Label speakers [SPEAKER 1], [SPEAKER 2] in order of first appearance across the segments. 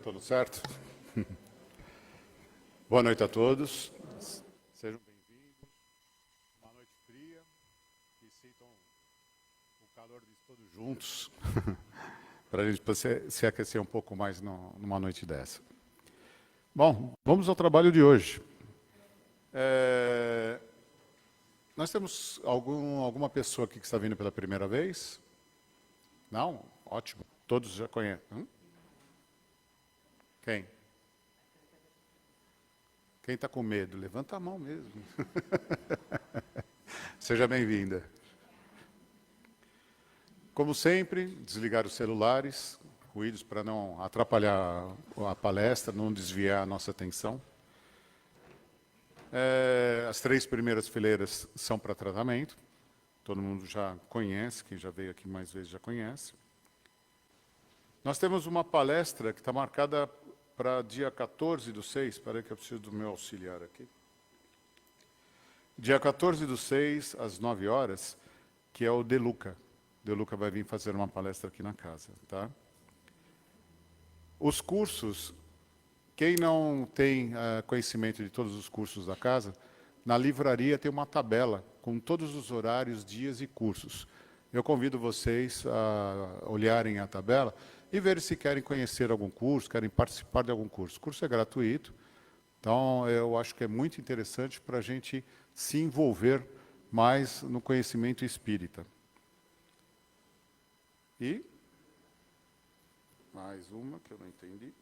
[SPEAKER 1] Tudo certo? Boa noite a todos. Sejam bem-vindos. Uma noite fria. Que sintam o calor de todos juntos. Para a gente se aquecer um pouco mais numa noite dessa. Bom, vamos ao trabalho de hoje. Nós temos alguma pessoa aqui que está vindo pela primeira vez? Não? Ótimo. Todos já conhecem. Quem? Quem está com medo? Levanta a mão mesmo. Seja bem-vinda. Como sempre, desligar os celulares, ruídos para não atrapalhar a palestra, não desviar a nossa atenção. As 3 primeiras fileiras são para tratamento. Todo mundo já conhece, quem já veio aqui mais vezes já conhece. Nós temos uma palestra que está marcada para dia 14/6, espera que eu preciso do meu auxiliar aqui. Dia 14/6, às 9 horas, que é o De Luca. De Luca vai vir fazer uma palestra aqui na casa. Tá? Os cursos, quem não tem conhecimento de todos os cursos da casa, na livraria tem uma tabela com todos os horários, dias e cursos. Eu convido vocês a olharem a tabela e ver se querem conhecer algum curso, querem participar de algum curso. O curso é gratuito, então eu acho que é muito interessante para a gente se envolver mais no conhecimento espírita. E mais uma que eu não entendi.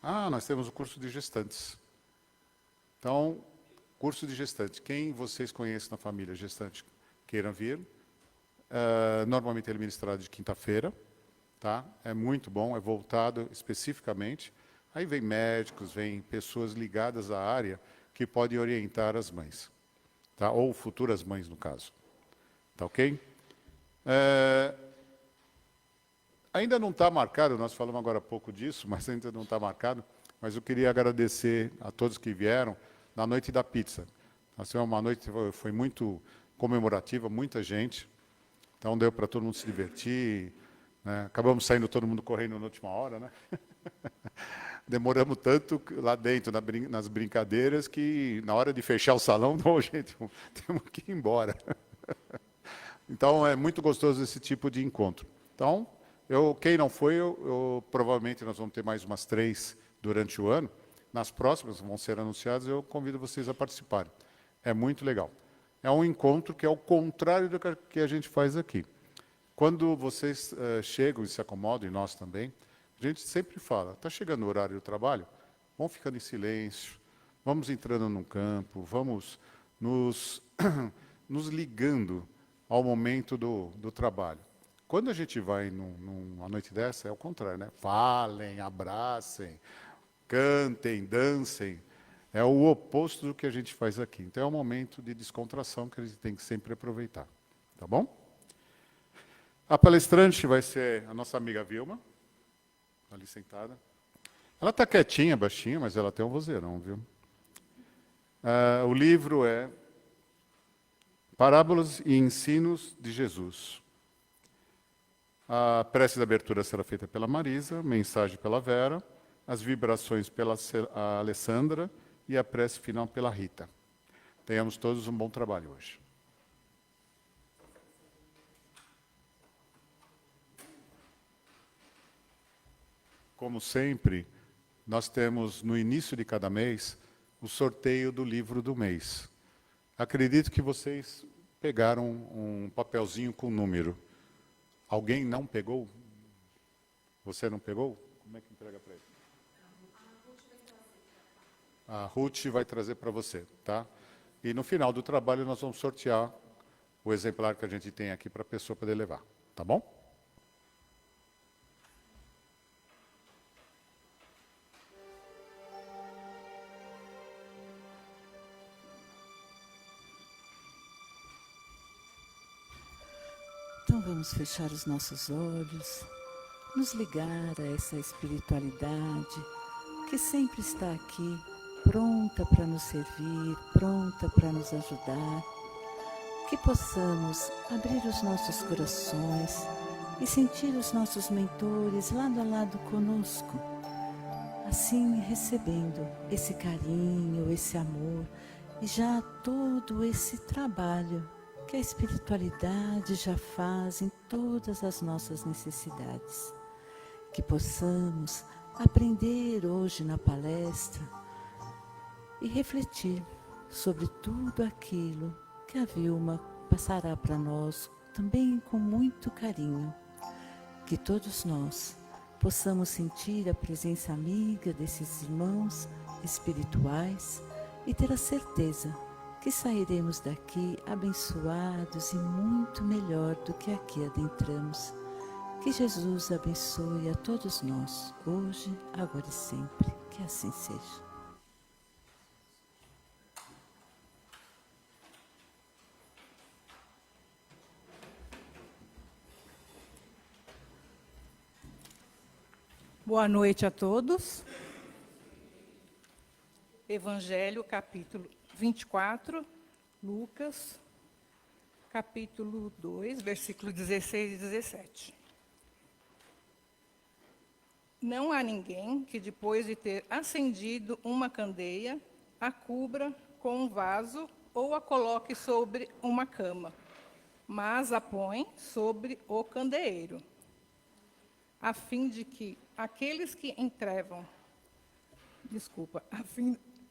[SPEAKER 1] Nós temos o curso de gestantes. Então, curso de gestante. Quem vocês conhecem na família gestante queiram vir, normalmente ele é ministrado de quinta-feira. Tá? É muito bom, é voltado especificamente. Aí vem médicos, vem pessoas ligadas à área que podem orientar as mães. Tá? Ou futuras mães, no caso. Tá ok? Ainda não está marcado, nós falamos agora há pouco disso, mas ainda não está marcado, mas eu queria agradecer a todos que vieram na noite da pizza. Nós tivemos uma noite que foi muito comemorativa, muita gente, então deu para todo mundo se divertir, né? Acabamos saindo todo mundo correndo na última hora, né? Demoramos tanto lá dentro, nas brincadeiras, que na hora de fechar o salão, não, gente, temos que ir embora. Então, é muito gostoso esse tipo de encontro. Então, quem não foi, provavelmente nós vamos ter mais umas 3 durante o ano. Nas próximas, vão ser anunciadas, eu convido vocês a participarem. É muito legal. É um encontro que é o contrário do que a gente faz aqui. Quando vocês chegam e se acomodam, e nós também, a gente sempre fala, está chegando o horário do trabalho, vamos ficando em silêncio, vamos entrando num campo, vamos nos ligando ao momento do trabalho. Quando a gente vai numa noite dessa, é o contrário, né? Falem, abracem, cantem, dancem. É o oposto do que a gente faz aqui. Então, é um momento de descontração que a gente tem que sempre aproveitar. Tá bom? A palestrante vai ser a nossa amiga Vilma, ali sentada. Ela está quietinha, baixinha, mas ela tem um vozeirão, viu? O livro é Parábolas e Ensinos de Jesus. A prece de abertura será feita pela Marisa, mensagem pela Vera, as vibrações pela Alessandra e a prece final pela Rita. Tenhamos todos um bom trabalho hoje. Como sempre, nós temos no início de cada mês o sorteio do livro do mês. Acredito que vocês pegaram um papelzinho com número. Alguém não pegou? Você não pegou? Como é que entrega para ele? A Ruth vai trazer para você, tá? E no final do trabalho nós vamos sortear o exemplar que a gente tem aqui para a pessoa poder levar, tá bom?
[SPEAKER 2] Então vamos fechar os nossos olhos, nos ligar a essa espiritualidade que sempre está aqui, pronta para nos servir, pronta para nos ajudar. Que possamos abrir os nossos corações e sentir os nossos mentores lado a lado conosco, assim recebendo esse carinho, esse amor e já todo esse trabalho que a espiritualidade já faz em todas as nossas necessidades. Que possamos aprender hoje na palestra e refletir sobre tudo aquilo que a Vilma passará para nós também com muito carinho. Que todos nós possamos sentir a presença amiga desses irmãos espirituais e ter a certeza que sairemos daqui abençoados e muito melhor do que aqui adentramos. Que Jesus abençoe a todos nós, hoje, agora e sempre. Que assim seja.
[SPEAKER 3] Boa noite a todos. Evangelho, capítulo 24, Lucas, capítulo 2, versículos 16 e 17. Não há ninguém que, depois de ter acendido uma candeia, a cubra com um vaso ou a coloque sobre uma cama, mas a põe sobre o candeeiro, a fim de que aqueles que entrevam,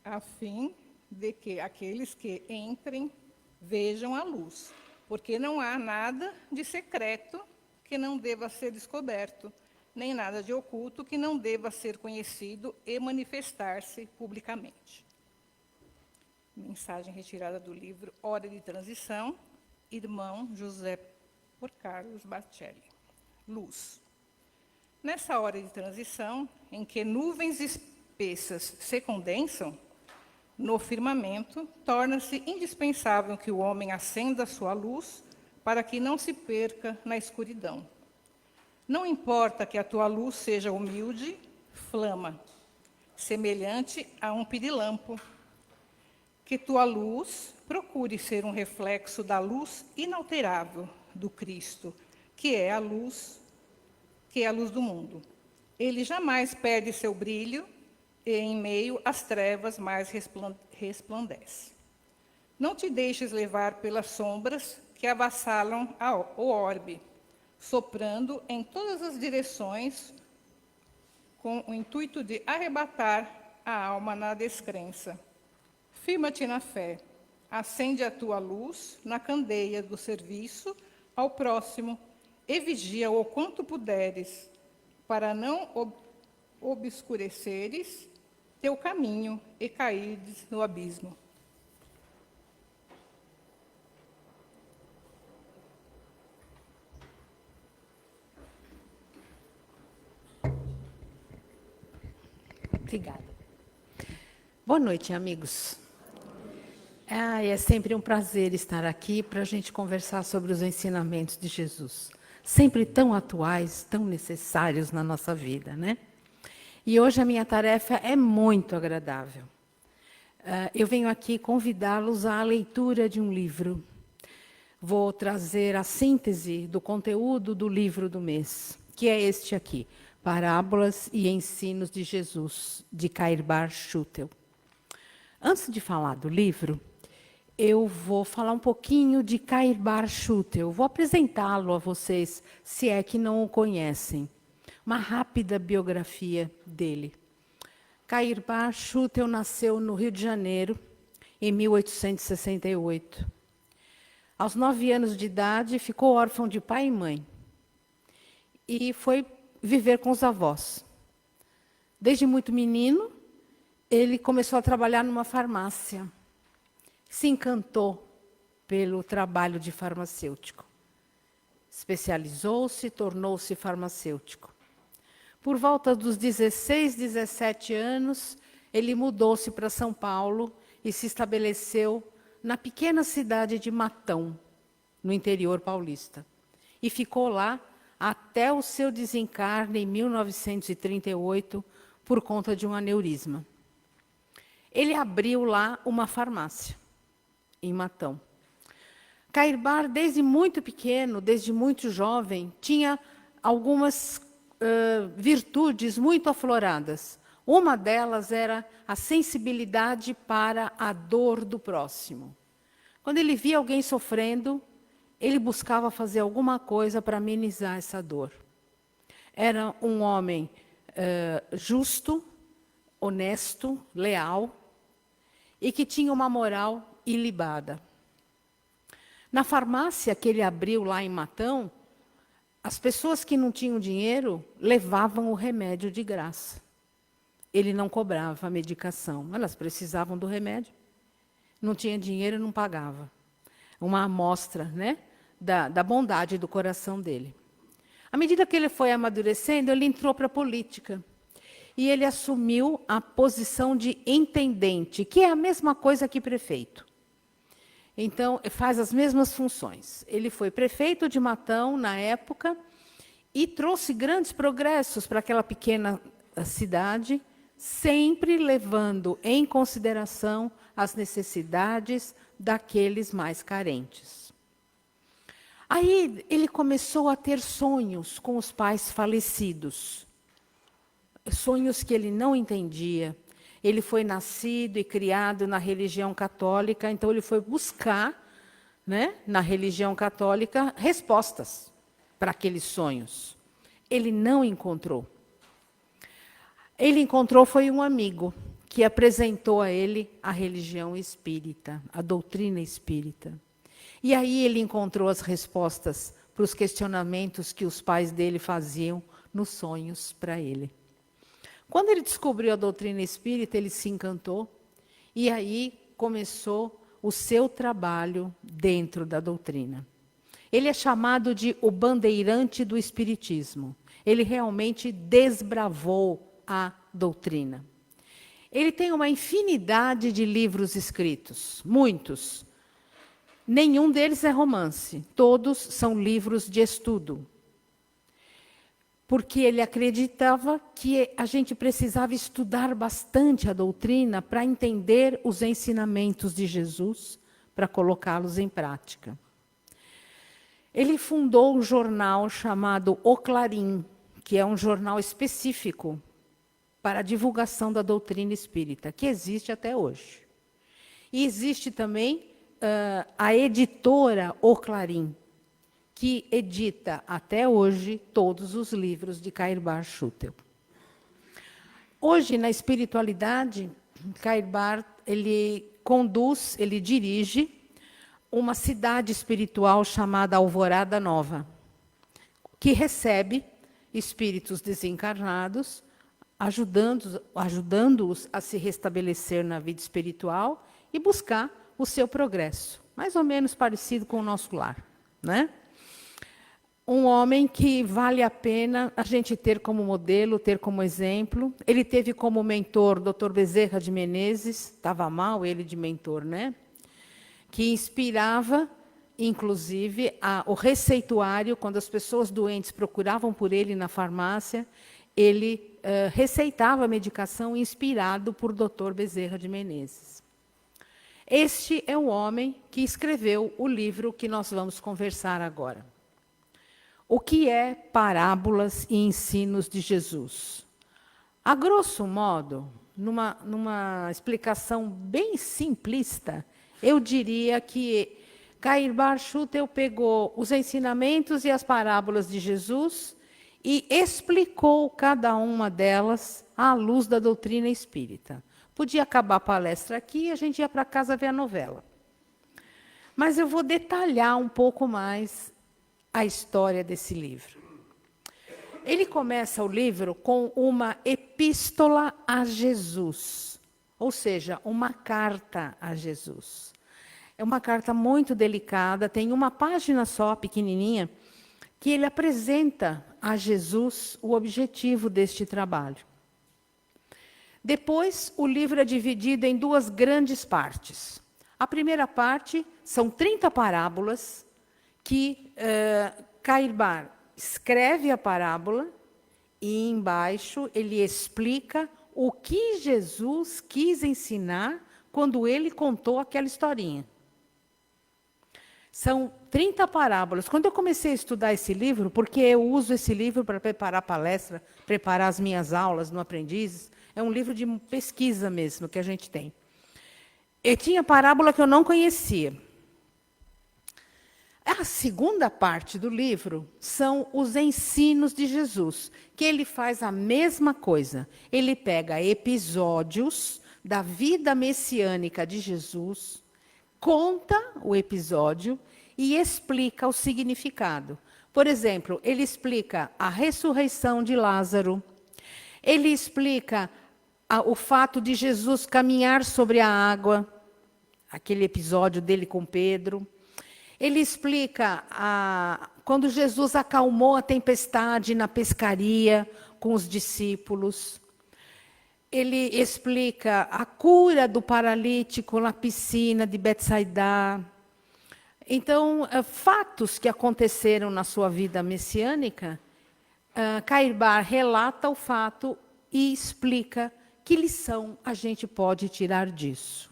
[SPEAKER 3] a fim de que aqueles que entrem vejam a luz, porque não há nada de secreto que não deva ser descoberto, nem nada de oculto que não deva ser conhecido e manifestar-se publicamente. Mensagem retirada do livro Hora de Transição, irmão José por Carlos Bacelli. Luz. Nessa hora de transição, em que nuvens espessas se condensam no firmamento, torna-se indispensável que o homem acenda sua luz para que não se perca na escuridão. Não importa que a tua luz seja humilde, flama, semelhante a um pirilampo, que tua luz procure ser um reflexo da luz inalterável do Cristo, que é a luz do mundo. Ele jamais perde seu brilho e, em meio às trevas, mais resplandece. Não te deixes levar pelas sombras que avassalam o orbe, soprando em todas as direções com o intuito de arrebatar a alma na descrença. Firma-te na fé, acende a tua luz na candeia do serviço ao próximo e vigia o quanto puderes, para não obscureceres teu caminho e caíres no abismo.
[SPEAKER 4] Obrigada. Boa noite, amigos. É sempre um prazer estar aqui para a gente conversar sobre os ensinamentos de Jesus. Sempre tão atuais, tão necessários na nossa vida, né? E hoje a minha tarefa é muito agradável. Eu venho aqui convidá-los à leitura de um livro. Vou trazer a síntese do conteúdo do livro do mês, que é este aqui, Parábolas e Ensinos de Jesus, de Cair Bar Schutel. Antes de falar do livro, eu vou falar um pouquinho de Cair Bar Schutel. Vou apresentá-lo a vocês, se é que não o conhecem. Uma rápida biografia dele. Cair Bar Schutel nasceu no Rio de Janeiro, em 1868. Aos 9 anos de idade, ficou órfão de pai e mãe. E foi viver com os avós. Desde muito menino, ele começou a trabalhar numa farmácia. Se encantou pelo trabalho de farmacêutico. Especializou-se, tornou-se farmacêutico. Por volta dos 16, 17 anos, ele mudou-se para São Paulo e se estabeleceu na pequena cidade de Matão, no interior paulista. E ficou lá até o seu desencarne em 1938, por conta de um aneurisma. Ele abriu lá uma farmácia, em Matão. Cair Bar, desde muito pequeno, desde muito jovem, tinha algumas virtudes muito afloradas. Uma delas era a sensibilidade para a dor do próximo. Quando ele via alguém sofrendo, ele buscava fazer alguma coisa para amenizar essa dor. Era um homem justo, honesto, leal, e que tinha uma moral ilibada. Na farmácia que ele abriu lá em Matão, as pessoas que não tinham dinheiro levavam o remédio de graça. Ele não cobrava a medicação, elas precisavam do remédio. Não tinha dinheiro e não pagava. Uma amostra, né, da bondade do coração dele. À medida que ele foi amadurecendo, ele entrou para a política. E ele assumiu a posição de intendente, que é a mesma coisa que prefeito. Então, faz as mesmas funções. Ele foi prefeito de Matão, na época, e trouxe grandes progressos para aquela pequena cidade, sempre levando em consideração as necessidades daqueles mais carentes. Aí ele começou a ter sonhos com os pais falecidos, sonhos que ele não entendia. Ele foi nascido e criado na religião católica, então ele foi buscar, né, na religião católica, respostas para aqueles sonhos. Ele não encontrou. Ele encontrou foi um amigo que apresentou a ele a religião espírita, a doutrina espírita. E aí ele encontrou as respostas para os questionamentos que os pais dele faziam nos sonhos para ele. Quando ele descobriu a doutrina espírita, ele se encantou e aí começou o seu trabalho dentro da doutrina. Ele é chamado de o bandeirante do espiritismo. Ele realmente desbravou a doutrina. Ele tem uma infinidade de livros escritos, muitos. Nenhum deles é romance, todos são livros de estudo. Porque ele acreditava que a gente precisava estudar bastante a doutrina para entender os ensinamentos de Jesus, para colocá-los em prática. Ele fundou um jornal chamado O Clarim, que é um jornal específico para a divulgação da doutrina espírita, que existe até hoje. E existe também a editora O Clarim, que edita até hoje todos os livros de Cairbar Schutel. Hoje, na espiritualidade, Cairbar, ele conduz, ele dirige uma cidade espiritual chamada Alvorada Nova, que recebe espíritos desencarnados, ajudando-os a se restabelecer na vida espiritual e buscar o seu progresso, mais ou menos parecido com o nosso lar, né? Um homem que vale a pena a gente ter como modelo, ter como exemplo. Ele teve como mentor o Dr. Bezerra de Menezes, estava mal ele de mentor, né? Que inspirava, inclusive, o receituário, quando as pessoas doentes procuravam por ele na farmácia, ele receitava a medicação inspirado por Dr. Bezerra de Menezes. Este é o homem que escreveu o livro que nós vamos conversar agora. O que é parábolas e ensinos de Jesus? A grosso modo, numa explicação bem simplista, eu diria que Cairbar Schutel pegou os ensinamentos e as parábolas de Jesus e explicou cada uma delas à luz da doutrina espírita. Podia acabar a palestra aqui e a gente ia para casa ver a novela. Mas eu vou detalhar um pouco mais a história desse livro. Ele começa o livro com uma epístola a Jesus, ou seja, uma carta a Jesus. É uma carta muito delicada, tem uma página só, pequenininha, que ele apresenta a Jesus o objetivo deste trabalho. Depois, o livro é dividido em duas grandes partes. A primeira parte são 30 parábolas que Cairbar escreve a parábola e embaixo ele explica o que Jesus quis ensinar quando ele contou aquela historinha. São 30 parábolas. Quando eu comecei a estudar esse livro, porque eu uso esse livro para preparar palestra, preparar as minhas aulas no Aprendizes, é um livro de pesquisa mesmo que a gente tem. E tinha parábola que eu não conhecia. A segunda parte do livro são os ensinos de Jesus, que ele faz a mesma coisa. Ele pega episódios da vida messiânica de Jesus, conta o episódio e explica o significado. Por exemplo, ele explica a ressurreição de Lázaro, ele explica o fato de Jesus caminhar sobre a água, aquele episódio dele com Pedro. Ele explica quando Jesus acalmou a tempestade na pescaria com os discípulos. Ele explica a cura do paralítico na piscina de Betsaida. Então, fatos que aconteceram na sua vida messiânica, Kair Bar relata o fato e explica que lição a gente pode tirar disso.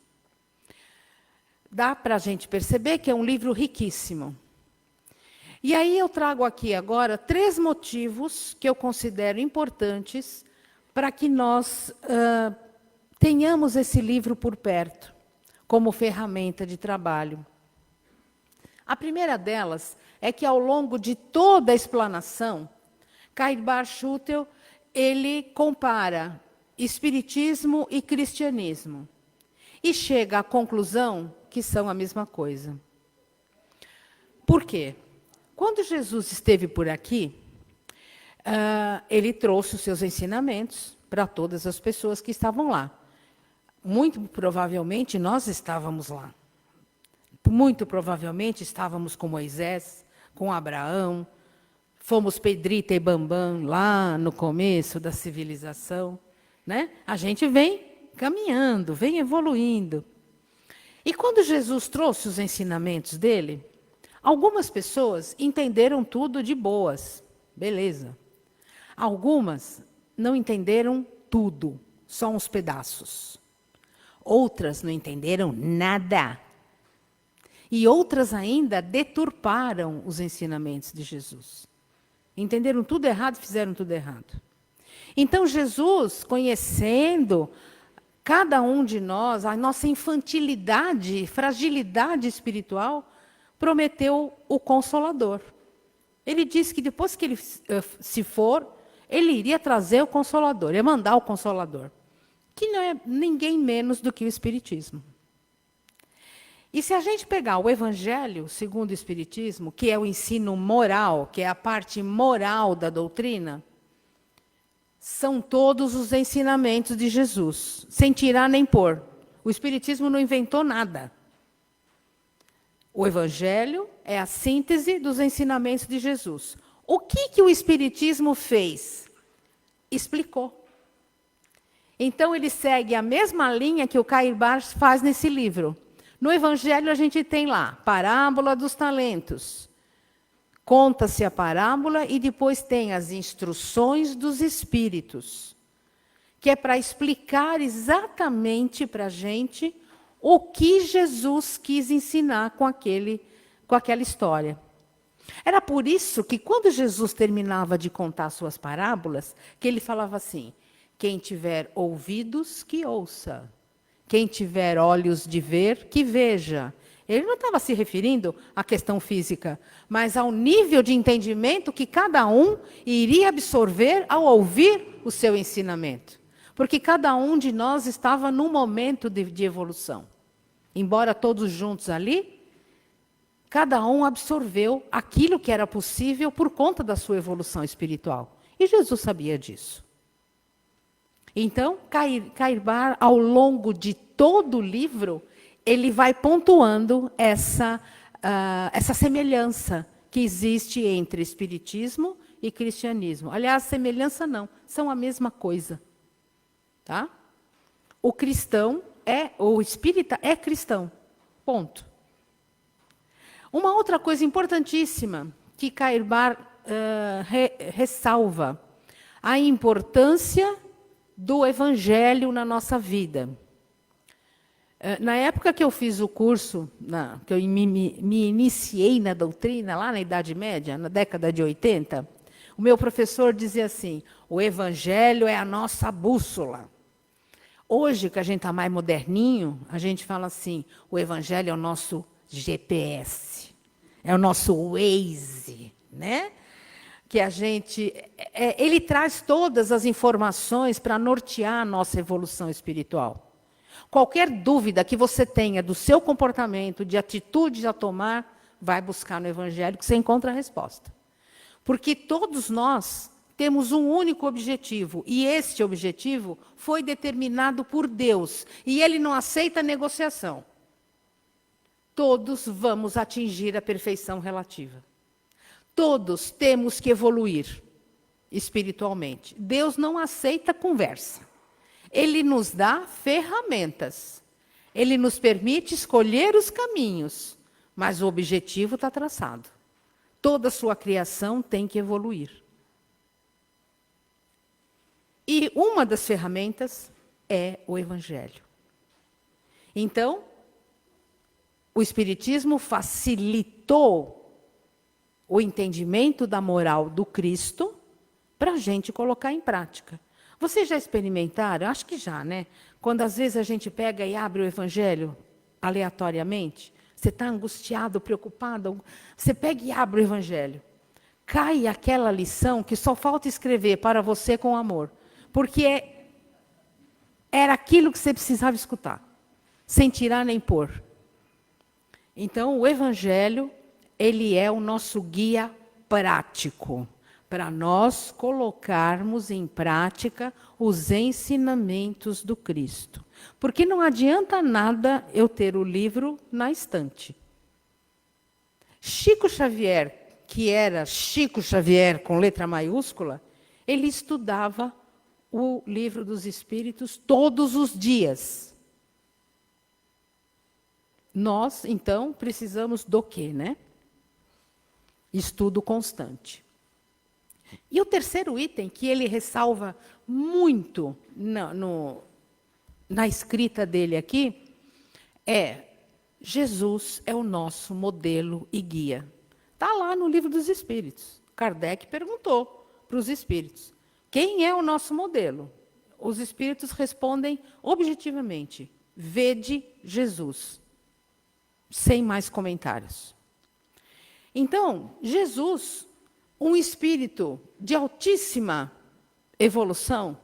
[SPEAKER 4] Dá para a gente perceber que é um livro riquíssimo. E aí eu trago aqui agora 3 motivos que eu considero importantes para que nós tenhamos esse livro por perto, como ferramenta de trabalho. A primeira delas é que, ao longo de toda a explanação, Kair Bar Schutel, ele compara espiritismo e cristianismo e chega à conclusão que são a mesma coisa. Por quê? Quando Jesus esteve por aqui, ele trouxe os seus ensinamentos para todas as pessoas que estavam lá. Muito provavelmente nós estávamos lá. Muito provavelmente estávamos com Moisés, com Abraão, fomos Pedrita e Bambam lá no começo da civilização, né? A gente vem caminhando, vem evoluindo. E quando Jesus trouxe os ensinamentos dele, algumas pessoas entenderam tudo de boas, beleza. Algumas não entenderam tudo, só uns pedaços. Outras não entenderam nada. E outras ainda deturparam os ensinamentos de Jesus. Entenderam tudo errado, fizeram tudo errado. Então Jesus, conhecendo cada um de nós, a nossa infantilidade, fragilidade espiritual, prometeu o Consolador. Ele disse que depois que ele se for, ele iria trazer o Consolador, ia mandar o Consolador, que não é ninguém menos do que o Espiritismo. E se a gente pegar o Evangelho segundo o Espiritismo, que é o ensino moral, que é a parte moral da doutrina, são todos os ensinamentos de Jesus, sem tirar nem pôr. O Espiritismo não inventou nada. O Evangelho é a síntese dos ensinamentos de Jesus. O que o Espiritismo fez? Explicou. Então, ele segue a mesma linha que o Kair Bar faz nesse livro. No Evangelho, a gente tem lá, parábola dos talentos. Conta-se a parábola e depois tem as instruções dos espíritos, que é para explicar exatamente para a gente o que Jesus quis ensinar com aquela história. Era por isso que, quando Jesus terminava de contar suas parábolas, que ele falava assim: quem tiver ouvidos, que ouça. Quem tiver olhos de ver, que veja. Ele não estava se referindo à questão física, mas ao nível de entendimento que cada um iria absorver ao ouvir o seu ensinamento. Porque cada um de nós estava num momento de evolução. Embora todos juntos ali, cada um absorveu aquilo que era possível por conta da sua evolução espiritual. E Jesus sabia disso. Então, Kair Bar, ao longo de todo o livro, ele vai pontuando essa semelhança que existe entre espiritismo e cristianismo. Aliás, semelhança não, são a mesma coisa. Tá? O espírita é cristão. Ponto. Uma outra coisa importantíssima que Kair Bar ressalva: a importância do Evangelho na nossa vida. Na época que eu fiz o curso, que eu me iniciei na doutrina, lá na Idade Média, na década de 80, o meu professor dizia assim, o Evangelho é a nossa bússola. Hoje, que a gente está mais moderninho, a gente fala assim, o Evangelho é o nosso GPS, é o nosso Waze, né? Que a gente... ele traz todas as informações para nortear a nossa evolução espiritual. Qualquer dúvida que você tenha do seu comportamento, de atitudes a tomar, vai buscar no Evangelho que você encontra a resposta. Porque todos nós temos um único objetivo, e este objetivo foi determinado por Deus, e Ele não aceita negociação. Todos vamos atingir a perfeição relativa. Todos temos que evoluir espiritualmente. Deus não aceita conversa. Ele nos dá ferramentas. Ele nos permite escolher os caminhos, mas o objetivo está traçado. Toda a sua criação tem que evoluir. E uma das ferramentas é o Evangelho. Então, o Espiritismo facilitou o entendimento da moral do Cristo para a gente colocar em prática. Vocês já experimentaram? Acho que já, né? Quando às vezes a gente pega e abre o Evangelho aleatoriamente, você está angustiado, preocupado, você pega e abre o Evangelho. Cai aquela lição que só falta escrever para você com amor. Porque era aquilo que você precisava escutar, sem tirar nem pôr. Então, o Evangelho, ele é o nosso guia prático, para nós colocarmos em prática os ensinamentos do Cristo. Porque não adianta nada eu ter o livro na estante. Chico Xavier, que era Chico Xavier com letra maiúscula, ele estudava o Livro dos Espíritos todos os dias. Nós, então, precisamos do quê, né? Estudo constante. E o terceiro item, que ele ressalva muito na escrita dele aqui, é Jesus é o nosso modelo e guia. Está lá no Livro dos Espíritos. Kardec perguntou para os espíritos, quem é o nosso modelo? Os espíritos respondem objetivamente, vede Jesus. Sem mais comentários. Então, Jesus, um espírito de altíssima evolução,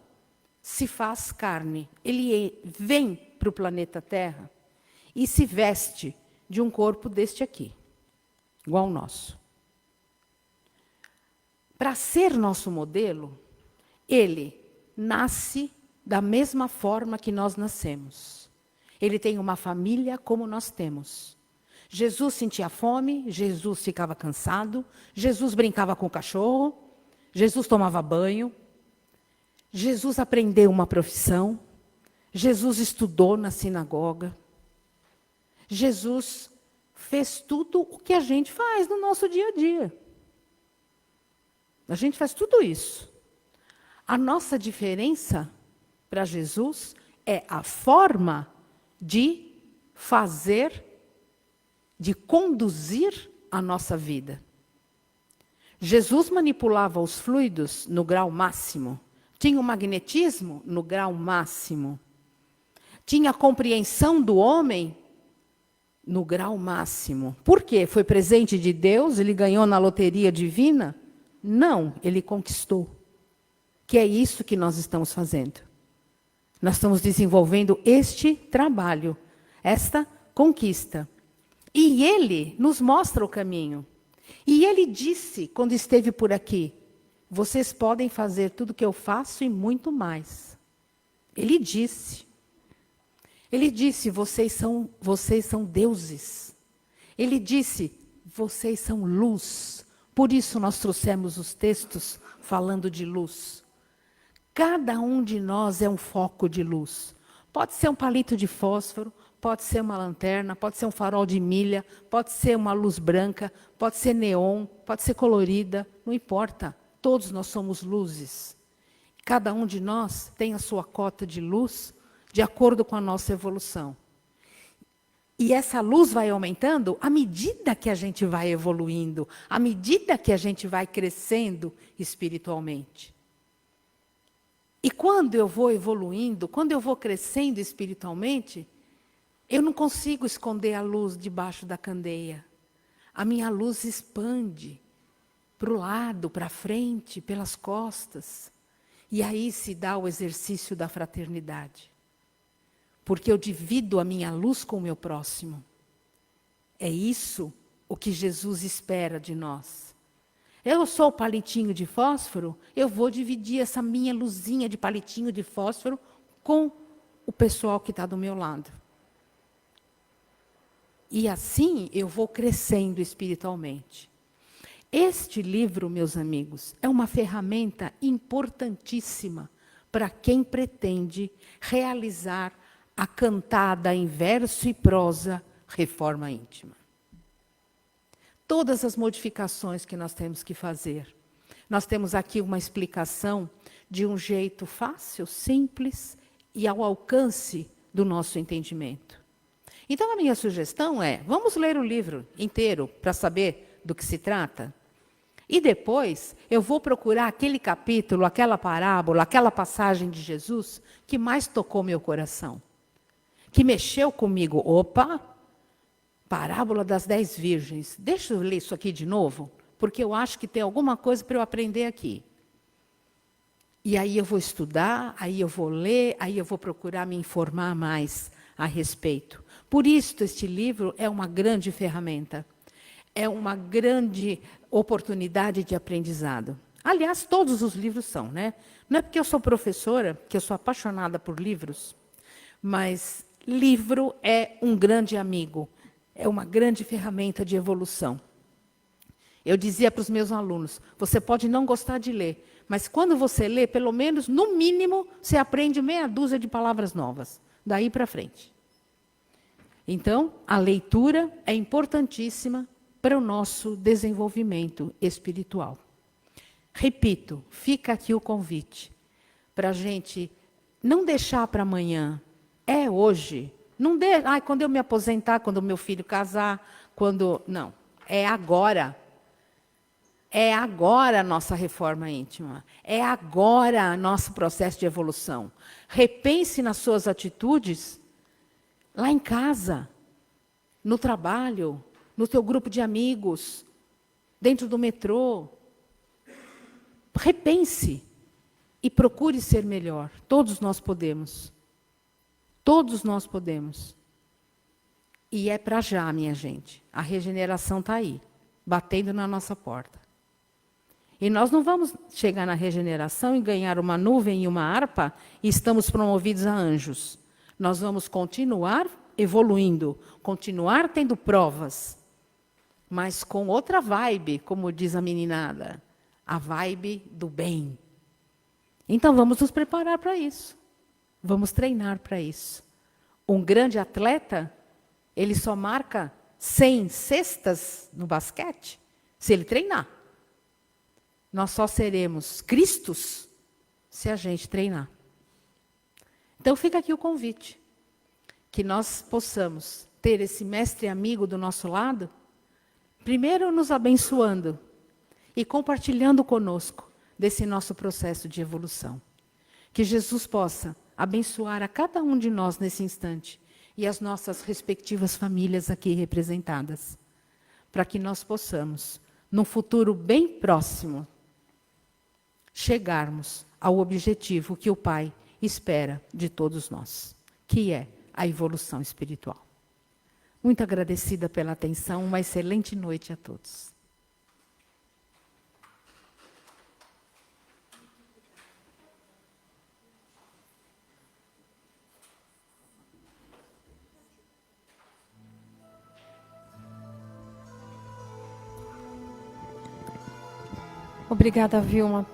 [SPEAKER 4] se faz carne. Ele vem para o planeta Terra e se veste de um corpo deste aqui, igual ao nosso. Para ser nosso modelo, ele nasce da mesma forma que nós nascemos. Ele tem uma família como nós temos. Jesus sentia fome, Jesus ficava cansado, Jesus brincava com o cachorro, Jesus tomava banho, Jesus aprendeu uma profissão, Jesus estudou na sinagoga, Jesus fez tudo o que a gente faz no nosso dia a dia. A gente faz tudo isso. A nossa diferença para Jesus é a forma de fazer, de conduzir a nossa vida. Jesus manipulava os fluidos no grau máximo, tinha o magnetismo no grau máximo, tinha a compreensão do homem no grau máximo. Por quê? Foi presente de Deus? Ele ganhou na loteria divina? Não, ele conquistou. Que é isso que nós estamos fazendo. Nós estamos desenvolvendo este trabalho, esta conquista. E ele nos mostra o caminho. E ele disse, quando esteve por aqui, vocês podem fazer tudo o que eu faço e muito mais. Ele disse. Ele disse, vocês são deuses. Ele disse, vocês são luz. Por isso nós trouxemos os textos falando de luz. Cada um de nós é um foco de luz. Pode ser um palito de fósforo, pode ser uma lanterna, pode ser um farol de milha, pode ser uma luz branca, pode ser neon, pode ser colorida, não importa. Todos nós somos luzes. Cada um de nós tem a sua cota de luz de acordo com a nossa evolução. E essa luz vai aumentando à medida que a gente vai evoluindo, à medida que a gente vai crescendo espiritualmente. E quando eu vou evoluindo, quando eu vou crescendo espiritualmente, eu não consigo esconder a luz debaixo da candeia. A minha luz expande para o lado, para frente, pelas costas. E aí se dá o exercício da fraternidade. Porque eu divido a minha luz com o meu próximo. É isso o que Jesus espera de nós. Eu sou o palitinho de fósforo, eu vou dividir essa minha luzinha de palitinho de fósforo com o pessoal que está do meu lado. E assim eu vou crescendo espiritualmente. Este livro, meus amigos, é uma ferramenta importantíssima para quem pretende realizar a cantada em verso e prosa Reforma Íntima. Todas as modificações que nós temos que fazer. Nós temos aqui uma explicação de um jeito fácil, simples e ao alcance do nosso entendimento. Então, a minha sugestão é, vamos ler o livro inteiro para saber do que se trata? E depois, eu vou procurar aquele capítulo, aquela parábola, aquela passagem de Jesus que mais tocou meu coração. Que mexeu comigo. Opa! Parábola das 10 virgens. Deixa eu ler isso aqui de novo, porque eu acho que tem alguma coisa para eu aprender aqui. E aí eu vou estudar, aí eu vou ler, aí eu vou procurar me informar mais a respeito. Por isso, este livro é uma grande ferramenta. É uma grande oportunidade de aprendizado. Aliás, todos os livros são, né? Não é porque eu sou professora, que eu sou apaixonada por livros, mas livro é um grande amigo, é uma grande ferramenta de evolução. Eu dizia para os meus alunos, você pode não gostar de ler, mas quando você lê, pelo menos, no mínimo, você aprende meia dúzia de palavras novas, daí para frente. Então, a leitura é importantíssima para o nosso desenvolvimento espiritual. Repito, fica aqui o convite para a gente não deixar para amanhã, é hoje. Não quando eu me aposentar, quando o meu filho casar, não, é agora. É agora a nossa reforma íntima. É agora nosso processo de evolução. Repense nas suas atitudes lá em casa, no trabalho, no teu grupo de amigos, dentro do metrô. Repense e procure ser melhor. Todos nós podemos. Todos nós podemos. E é para já, minha gente. A regeneração está aí, batendo na nossa porta. E nós não vamos chegar na regeneração e ganhar uma nuvem e uma harpa e estamos promovidos a anjos. Nós vamos continuar evoluindo, continuar tendo provas, mas com outra vibe, como diz a meninada, a vibe do bem. Então vamos nos preparar para isso. Vamos treinar para isso. Um grande atleta, ele só marca 100 cestas no basquete se ele treinar. Nós só seremos Cristos se a gente treinar. Então fica aqui o convite. Que nós possamos ter esse mestre amigo do nosso lado, primeiro nos abençoando e compartilhando conosco desse nosso processo de evolução. Que Jesus possa abençoar a cada um de nós nesse instante e as nossas respectivas famílias aqui representadas, para que nós possamos, num futuro bem próximo, chegarmos ao objetivo que o Pai espera de todos nós, que é a evolução espiritual. Muito agradecida pela atenção, uma excelente noite a todos.
[SPEAKER 5] Obrigada, Vilma,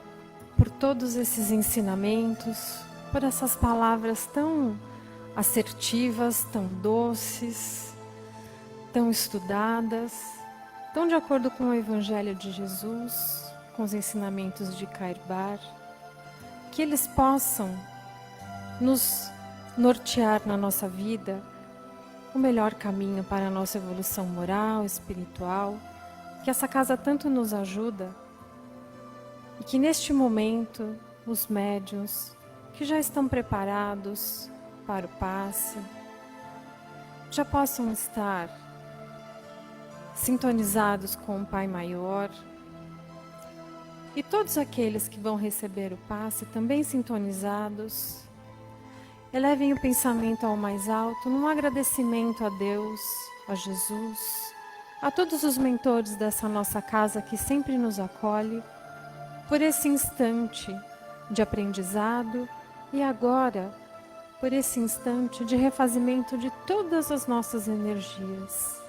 [SPEAKER 5] por todos esses ensinamentos, por essas palavras tão assertivas, tão doces, tão estudadas, tão de acordo com o Evangelho de Jesus, com os ensinamentos de Cairbar, que eles possam nos nortear na nossa vida o melhor caminho para a nossa evolução moral, espiritual, que essa casa tanto nos ajuda, e que neste momento os médiuns que já estão preparados para o passe já possam estar sintonizados com o Pai Maior, e todos aqueles que vão receber o passe também sintonizados, elevem o pensamento ao mais alto num agradecimento a Deus, a Jesus, a todos os mentores dessa nossa casa que sempre nos acolhe, por esse instante de aprendizado e agora por esse instante de refazimento de todas as nossas energias.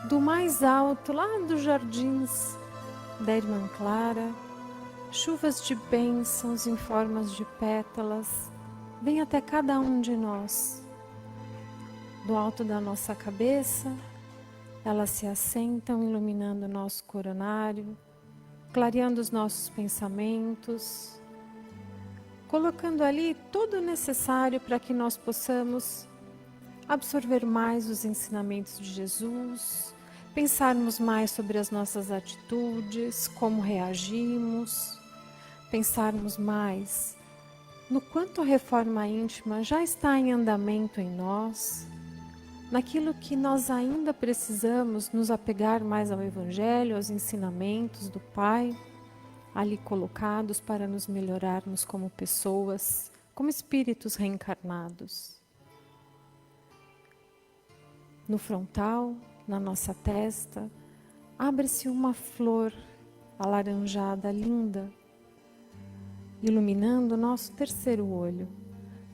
[SPEAKER 5] Do mais alto, lá dos jardins da Irmã Clara, chuvas de bênçãos em formas de pétalas vêm até cada um de nós. Do alto da nossa cabeça, elas se assentam iluminando o nosso coronário, clareando os nossos pensamentos, colocando ali todo o necessário para que nós possamos absorver mais os ensinamentos de Jesus, pensarmos mais sobre as nossas atitudes, como reagimos, pensarmos mais no quanto a reforma íntima já está em andamento em nós, naquilo que nós ainda precisamos nos apegar mais ao Evangelho, aos ensinamentos do Pai, ali colocados para nos melhorarmos como pessoas, como espíritos reencarnados. No frontal, na nossa testa, abre-se uma flor alaranjada linda, iluminando o nosso terceiro olho,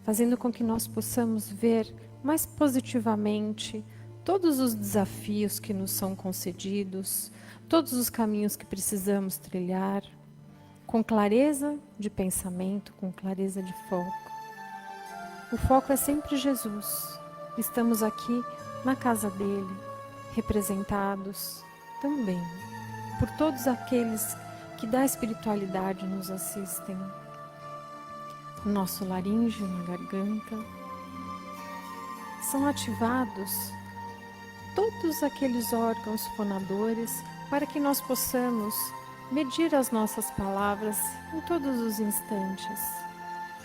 [SPEAKER 5] fazendo com que nós possamos ver mais positivamente todos os desafios que nos são concedidos, todos os caminhos que precisamos trilhar, com clareza de pensamento, com clareza de foco. O foco é sempre Jesus. Estamos aqui na casa dele, representados também por todos aqueles que da espiritualidade nos assistem. No nosso laríngeo, na garganta, são ativados todos aqueles órgãos fonadores para que nós possamos medir as nossas palavras em todos os instantes.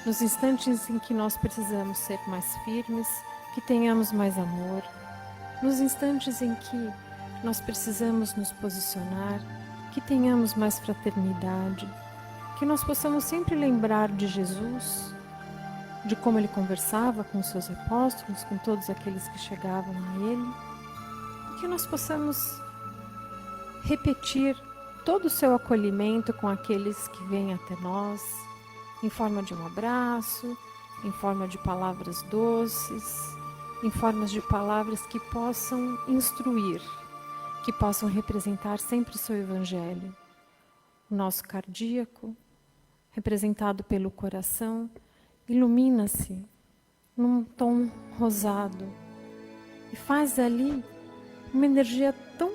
[SPEAKER 5] Nos instantes em que nós precisamos ser mais firmes, que tenhamos mais amor. Nos instantes em que nós precisamos nos posicionar, que tenhamos mais fraternidade. Que nós possamos sempre lembrar de Jesus, de como ele conversava com os seus apóstolos, com todos aqueles que chegavam a ele. E que nós possamos repetir todo o seu acolhimento com aqueles que vêm até nós, em forma de um abraço, em forma de palavras doces, em formas de palavras que possam instruir, que possam representar sempre o seu Evangelho. O nosso cardíaco, representado pelo coração, ilumina-se num tom rosado e faz ali uma energia tão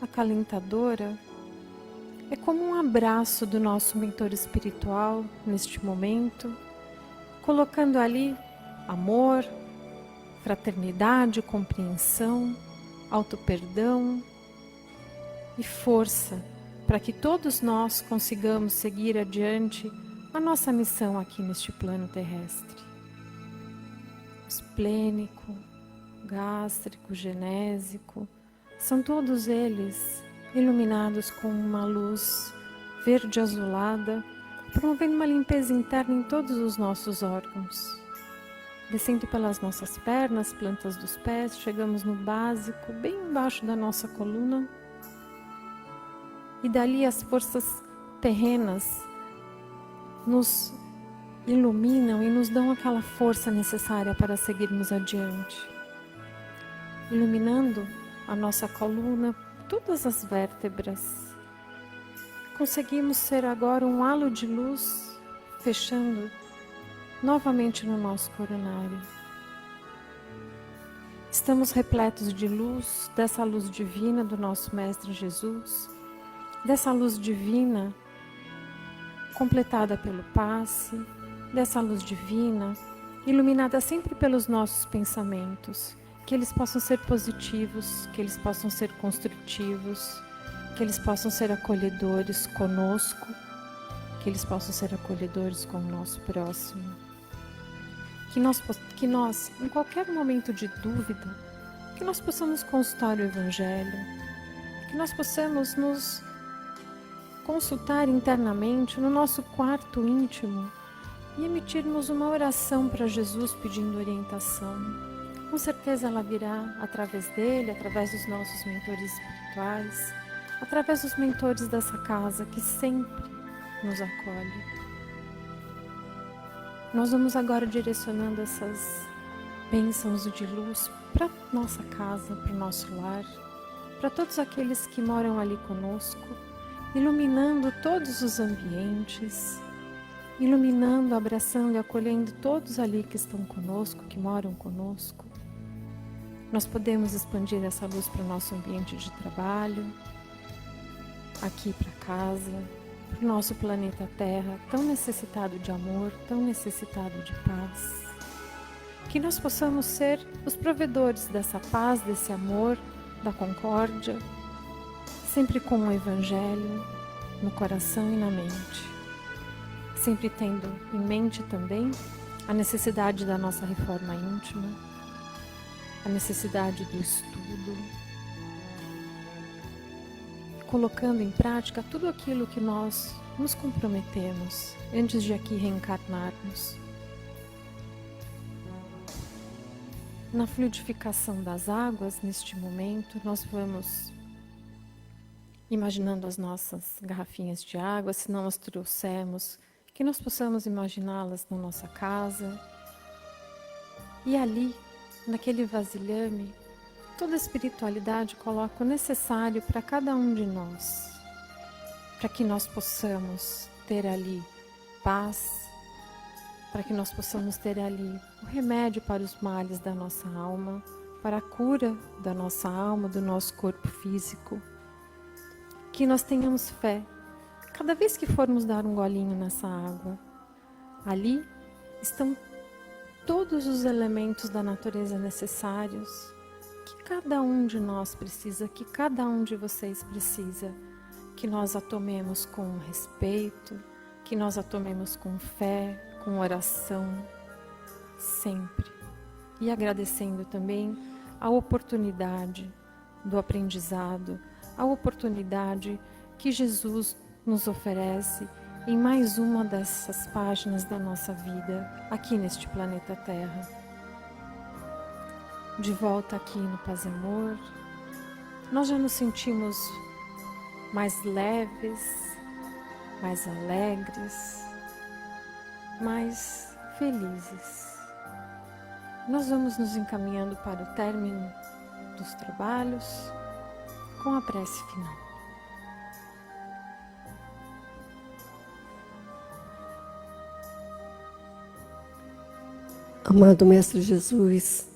[SPEAKER 5] acalentadora. É como um abraço do nosso mentor espiritual neste momento, colocando ali amor, fraternidade, compreensão, auto-perdão e força para que todos nós consigamos seguir adiante a nossa missão aqui neste plano terrestre. Esplênico, gástrico, genésico, são todos eles iluminados com uma luz verde azulada, promovendo uma limpeza interna em todos os nossos órgãos. Descendo pelas nossas pernas, plantas dos pés, chegamos no básico, bem embaixo da nossa coluna. E dali as forças terrenas nos iluminam e nos dão aquela força necessária para seguirmos adiante. Iluminando a nossa coluna, todas as vértebras. Conseguimos ser agora um halo de luz, fechando novamente no nosso coronário. Estamos repletos de luz, dessa luz divina do nosso Mestre Jesus, dessa luz divina completada pelo passe, dessa luz divina iluminada sempre pelos nossos pensamentos, que eles possam ser positivos, que eles possam ser construtivos, que eles possam ser acolhedores conosco, que eles possam ser acolhedores com o nosso próximo. Que nós, em qualquer momento de dúvida, que nós possamos consultar o Evangelho, que nós possamos nos consultar internamente no nosso quarto íntimo e emitirmos uma oração para Jesus pedindo orientação. Com certeza ela virá através dele, através dos nossos mentores espirituais, através dos mentores dessa casa que sempre nos acolhe. Nós vamos agora direcionando essas bênçãos de luz para nossa casa, para o nosso lar, para todos aqueles que moram ali conosco, iluminando todos os ambientes, iluminando, abraçando e acolhendo todos ali que estão conosco, que moram conosco. Nós podemos expandir essa luz para o nosso ambiente de trabalho, aqui para casa, para o nosso planeta Terra, tão necessitado de amor, tão necessitado de paz. Que nós possamos ser os provedores dessa paz, desse amor, da concórdia, sempre com o Evangelho no coração e na mente. Sempre tendo em mente também a necessidade da nossa reforma íntima, a necessidade do estudo, colocando em prática tudo aquilo que nós nos comprometemos antes de aqui reencarnarmos. Na fluidificação das águas, neste momento, nós vamos imaginando as nossas garrafinhas de água, se não as trouxermos, que nós possamos imaginá-las na nossa casa. E ali, naquele vasilhame, toda a espiritualidade coloca o necessário para cada um de nós, para que nós possamos ter ali paz, para que nós possamos ter ali o remédio para os males da nossa alma, para a cura da nossa alma, do nosso corpo físico. Que nós tenhamos fé. Cada vez que formos dar um golinho nessa água, ali estão todos os elementos da natureza necessários que cada um de nós precisa, que cada um de vocês precisa, que nós a tomemos com respeito, que nós a tomemos com fé, com oração, sempre. E agradecendo também a oportunidade do aprendizado, a oportunidade que Jesus nos oferece em mais uma dessas páginas da nossa vida, aqui neste planeta Terra. De volta aqui no Paz e Amor, nós já nos sentimos mais leves, mais alegres, mais felizes. Nós vamos nos encaminhando para o término dos trabalhos com a prece final.
[SPEAKER 6] Amado Mestre Jesus,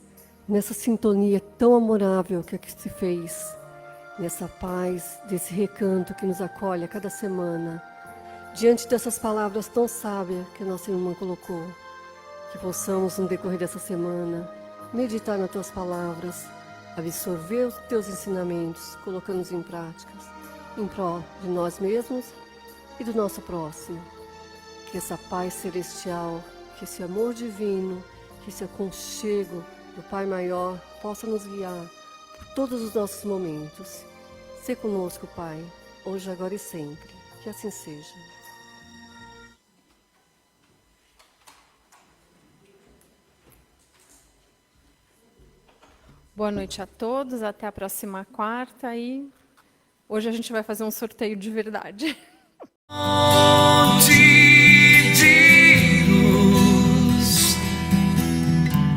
[SPEAKER 6] nessa sintonia tão amorável que aqui se fez, nessa paz, desse recanto que nos acolhe a cada semana, diante dessas palavras tão sábias que a nossa irmã colocou, que possamos no decorrer dessa semana meditar nas tuas palavras, absorver os teus ensinamentos, colocando-os em práticas, em prol de nós mesmos e do nosso próximo. Que essa paz celestial, que esse amor divino, que esse aconchego do Pai Maior possa nos guiar por todos os nossos momentos. Sê conosco, Pai, hoje, agora e sempre. Que assim seja.
[SPEAKER 5] Boa noite a todos, até a próxima quarta e hoje a gente vai fazer um sorteio de verdade.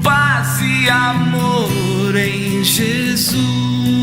[SPEAKER 7] Paz e amor em Jesus.